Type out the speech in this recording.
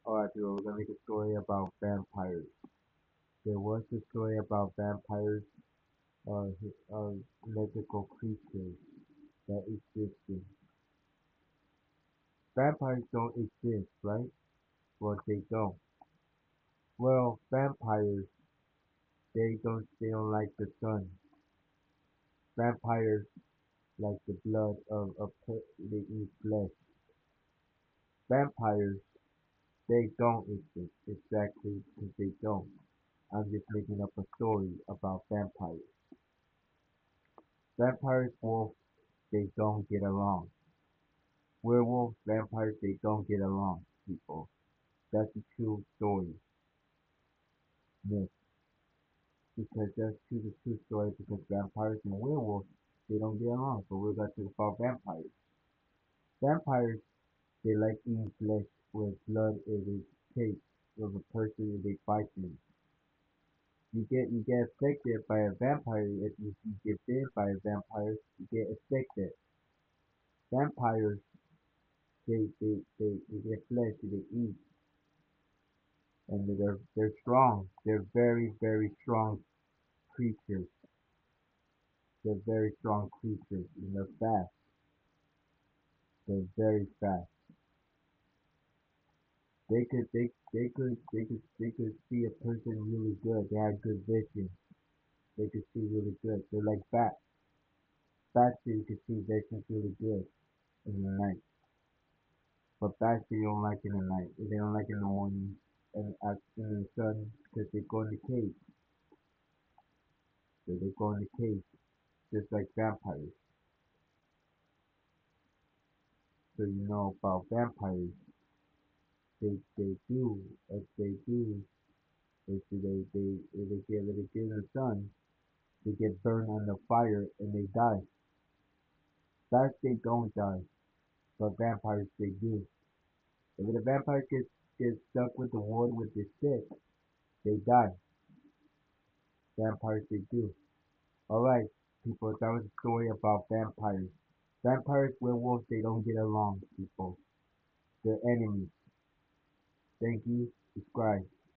Alright, people, we're gonna make a story about vampires. There was a story about vampires, mythical creatures that existed. Vampires don't exist, right? Well, they don't. Well, vampires, they don't like the sun. Vampires like the blood they eat flesh. Vampires, they don't exist, exactly because they don't. I'm just making up a story about vampires. Vampires, wolves, they don't get along. Werewolves, vampires, they don't get along, people. That's a true story. Myth. Because the true story because vampires and werewolves, they don't get along. So we're going to talk about vampires. Vampires, they like eating flesh with blood if they take of a person if they bite them. You get affected by a vampire if you get bit by a vampire, you get affected. Vampires, they get flesh they eat and they're strong. They're very strong creatures. They're very strong creatures and they're fast. They're very fast. They could see a person really good. They have good vision. They could see really good. They're like bats. Bats you can see vision really good in the night. But bats they don't like in the night. They don't like in the morning and in the sun because they go in the cave. So they go in the cave just like vampires. So you know about vampires. They do if they get in the sun, they get burned on the fire and they die. Bats they don't die, but vampires they do. If the vampire gets stuck with the wood with the stick, they die. Vampires they do. Alright, people, that was a story about vampires. Vampires, werewolves, they don't get along, people. They're enemies. Thank you. Subscribe.